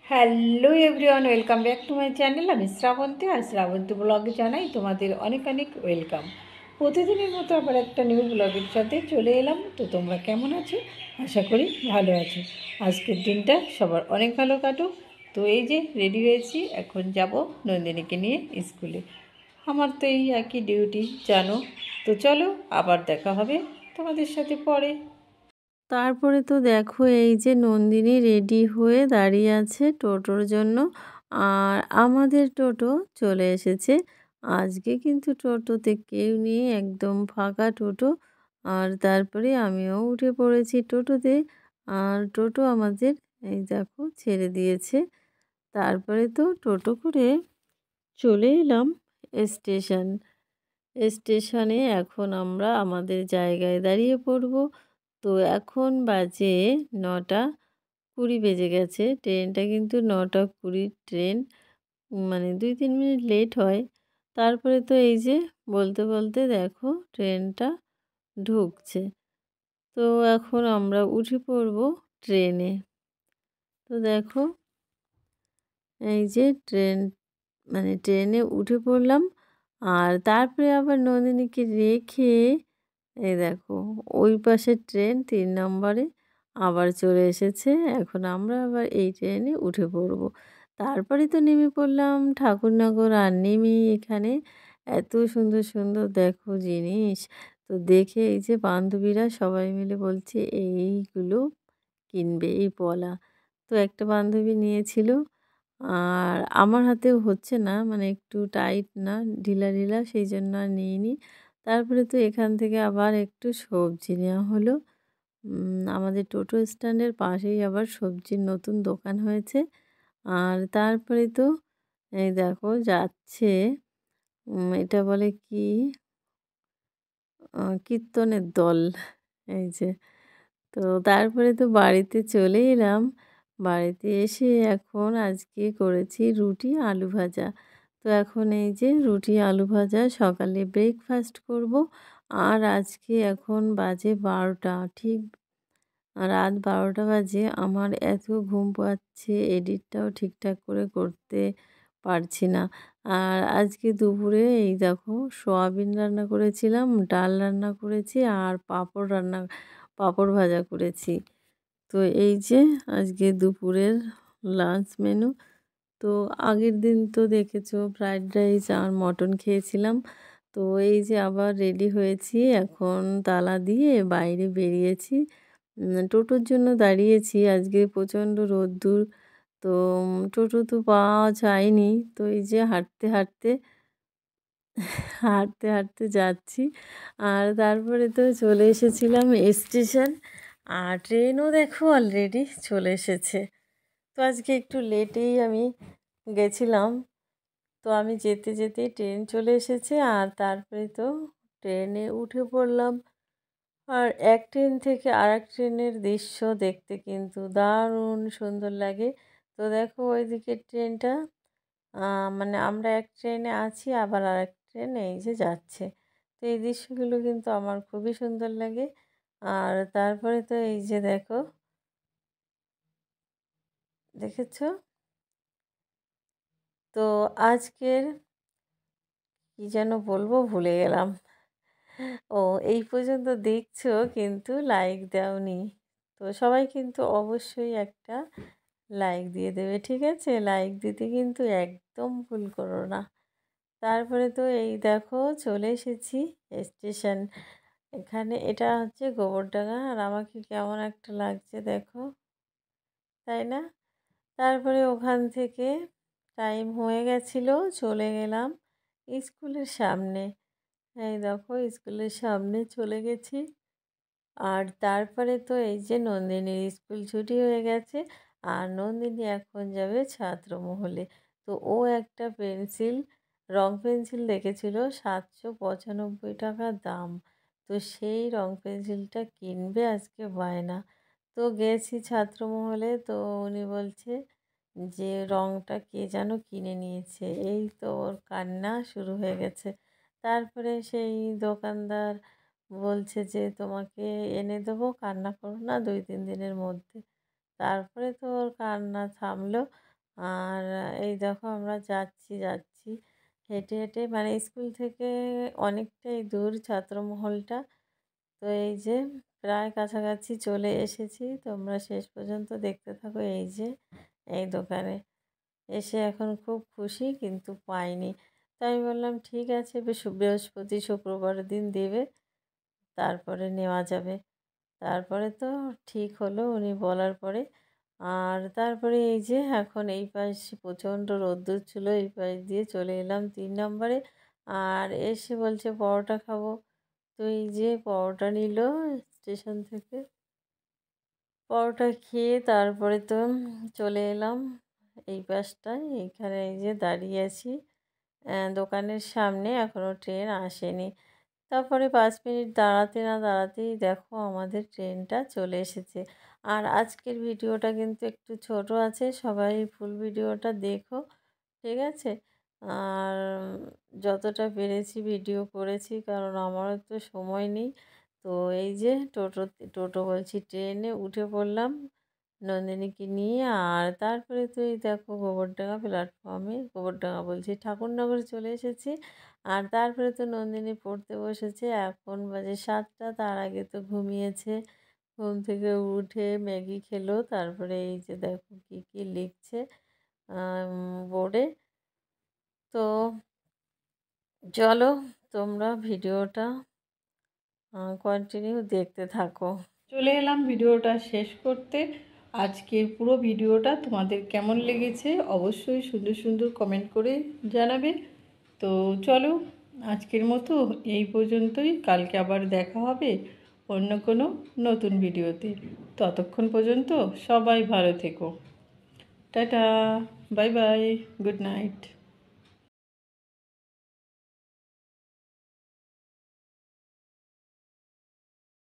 Hello everyone, welcome back to my channel. আমি শ্রাবন্তী, আর শ্রাবন্তী ব্লগে জানাই তোমাদের অনেক অনেক ওয়েলকাম। প্রতিদিনের মতো আবার একটা নিউ ব্লগের সাথে চলে এলাম। তো তোমরা কেমন আছো? আশা করি ভালো আছো। আজকের দিনটা সবার অনেক ভালো কাটুক। তো এই যে রেডি হয়েছি, এখন যাব নন্দিনীকে নিয়ে স্কুলে। আমার তো এই একই ডিউটি, জানো। তো চলো, আবার দেখা হবে তোমাদের সাথে পরে। তারপরে তো দেখো এই যে নন্দিনী রেডি হয়ে দাঁড়িয়ে আছে টোটোর জন্য। আর আমাদের টোটো চলে এসেছে। আজকে কিন্তু টোটোতে কেউ নেই, একদম ফাঁকা টোটো। আর তারপরে আমিও উঠে পড়েছি টোটোতে। আর টোটো আমাদের এই দেখো ছেড়ে দিয়েছে। তারপরে তো টোটো করে চলে এলাম স্টেশন। স্টেশনে এখন আমরা আমাদের জায়গায় দাঁড়িয়ে পড়ব। তো এখন বাজে ৯:২০ বেজে গেছে। ট্রেনটা কিন্তু ৯:২০ ট্রেন। মানে ২-৩ মিনিট লেট হয়। তারপরে তো এই যে বলতে বলতে দেখো ট্রেনটা ঢুকছে। তো এখন আমরা উঠে পড়ব ট্রেনে। তো দেখো এই যে ট্রেনে উঠে পড়লাম। আর তারপরে আবার নন্দিনীকে রেখে এই দেখো ওই পাশের ট্রেন ৩ নম্বরে আবার চলে এসেছে। এখন আমরা আবার এই ট্রেনে উঠে পড়ব। তারপরে তো নেমে পড়লাম ঠাকুরনগর। আর নেমেই এখানে এত সুন্দর সুন্দর দেখো জিনিস। তো দেখে এই যে বান্ধবীরা সবাই মিলে বলছে এইগুলো কিনবে, এই পলা। তো একটা বান্ধবী নিয়েছিল। আর আমার হাতেও হচ্ছে না, মানে একটু টাইট না, ঢিলা ঢিলা, সেই জন্য আর নিইনি। তারপরে তো এখান থেকে আবার একটু সবজি নেওয়া হলো। আমাদের টোটো স্ট্যান্ডের পাশেই আবার সবজির নতুন দোকান হয়েছে। আর তারপরে তো এই দেখো যাচ্ছে, এটা বলে কি, কীর্তনের দল। এই যে, তো তারপরে তো বাড়িতে চলে এলাম। বাড়িতে এসে এখন আজকে করেছি রুটি আলু ভাজা। তো এখন এই যে রুটি আলু ভাজা সকালে ব্রেকফাস্ট করব। আর আজকে এখন বাজে ১২টা, ঠিক রাত ১২টা বাজে। আমার এত ঘুম পাচ্ছে, এডিটটাও ঠিকঠাক করে করতে পারছি না। আর আজকে দুপুরে এই দেখো সোয়াবিন রান্না করেছিলাম, ডাল রান্না করেছি, আর পাঁপড় ভাজা করেছি। তো এই যে আজকে দুপুরের লাঞ্চ মেনু। তো আগের দিন তো দেখেছো ফ্রাইড রাইস আর মটন খেয়েছিলাম। তো এই যে আবার রেডি হয়েছি, এখন তালা দিয়ে বাইরে বেরিয়েছি। টোটোর জন্য দাঁড়িয়েছি, আজকে প্রচণ্ড রোদ্দুর। তো টোটো তো পাওয়া যায়নি। তো এই যে হাঁটতে হাঁটতে হাঁটতে হাঁটতে যাচ্ছি। আর তারপরে তো চলে এসেছিলাম স্টেশন। আর ট্রেনও দেখো অলরেডি চলে এসেছে। তো আজকে একটু লেটেই আমি গেছিলাম। তো আমি যেতে যেতেই ট্রেন চলে এসেছে। আর তারপরে তো ট্রেনে উঠে পড়লাম। আর এক ট্রেন থেকে আরেক ট্রেনের দৃশ্য দেখতে কিন্তু দারুণ সুন্দর লাগে। তো দেখো ওইদিকের ট্রেনটা, মানে আমরা এক ট্রেনে আছি, আবার আরেক ট্রেন এই যে যাচ্ছে। তো এই দৃশ্যগুলো কিন্তু আমার খুবই সুন্দর লাগে। আর তারপরে তো এই যে দেখো, দেখেছো? তো আজকের কি যেন বলবো, ভুলে গেলাম। ও, এই পর্যন্ত দেখছো কিন্তু লাইক দাওনি। তো সবাই কিন্তু অবশ্যই একটা লাইক দিয়ে দেবে, ঠিক আছে? লাইক দিতে কিন্তু একদম ভুল করো না। তারপরে তো এই দেখো চলে এসেছি স্টেশন। এখানে এটা হচ্ছে গোবরডাঙ্গা। আর আমাকে কেমন একটা লাগছে দেখো, তাই না? তারপরে ওখান থেকে টাইম হয়ে গেছিল, চলে গেলাম স্কুলের সামনে। এই দেখো স্কুলের সামনে চলে গেছি। আর তারপরে তো এই যে নন্দিনীর স্কুল ছুটি হয়ে গেছে। আর নন্দিনী এখন যাবে ছাত্রমহলে। তো ও একটা রং পেন্সিল দেখেছিল ৭৯৫ টাকা দাম। তো সেই রং পেন্সিলটা কিনবে আজকে বায়না। তো গেছি ছাত্রমহলে। তো উনি বলছে যে রংটা কে যেন কিনে নিয়েছে। এই তো ওর কান্না শুরু হয়ে গেছে। তারপরে সেই দোকানদার বলছে যে তোমাকে এনে দেবো, কান্না করো না, ২-৩ দিনের মধ্যে। তারপরে তো ওর কান্না থামলো। আর এই দেখো আমরা যাচ্ছি হেঁটে হেঁটে, মানে স্কুল থেকে অনেকটাই দূর ছাত্রমহলটা। তো এই যে প্রায় কাছাকাছি চলে এসেছি, তোমরা শেষ পর্যন্ত দেখতে থাকো। এই যে এই দোকানে এসে এখন খুব খুশি, কিন্তু পাইনি। তো আমি বললাম ঠিক আছে, বৃহস্পতি শুক্রবার দিন দেবে, তারপরে নেওয়া যাবে। তারপরে তো ঠিক হলো উনি বলার পরে। আর তারপরে এই যে এখন এই পাশে প্রচণ্ড রোদ্দুর ছিল, এই পাশ দিয়ে চলে এলাম 3 নম্বরে। আর এসে বলছে পরোটা খাবো। তো এই যে পরোটা নিল স্টেশন থেকে। পরোটা খেয়ে তারপরে তো চলে এলাম এই পাশটায়। এইখানে এই যে দাঁড়িয়ে আছি দোকানের সামনে, এখনও ট্রেন আসেনি। তারপরে 5 মিনিট দাঁড়াতে না দাঁড়াতেই দেখো আমাদের ট্রেনটা চলে এসেছে। আর আজকের ভিডিওটা কিন্তু একটু ছোট আছে, সবাই ফুল ভিডিওটা দেখো, ঠিক আছে? আর যতটা পেরেছি ভিডিও করেছি, কারণ আমারও তো সময় নেই। তো এই যে টোটো বলছি, ট্রেনে উঠে পড়লাম নন্দিনীকে নিয়ে। আর তারপরে তো এই দেখো গোবরডাঙ্গা বলছি, ঠাকুরনগরে চলে এসেছি। আর তারপরে তো নন্দিনী পড়তে বসেছে, এখন বাজে 7টা, তার আগে তো ঘুমিয়েছে। ঘুম থেকে উঠে ম্যাগি খেলো, তারপরে এই যে দেখো কী কী লিখছে বোর্ডে। তো চলো তোমরা ভিডিওটা কন্টিনিউ দেখতে থাকো। চলে এলাম ভিডিওটা শেষ করতে। আজকের পুরো ভিডিওটা তোমাদের কেমন লেগেছে অবশ্যই সুন্দর সুন্দর কমেন্ট করে জানাবে। তো চলো আজকের মতো এই পর্যন্তই, কালকে আবার দেখা হবে অন্য কোনো নতুন ভিডিওতে। ততক্ষণ পর্যন্ত সবাই ভালো থেকো। Tata, bye bye, good night.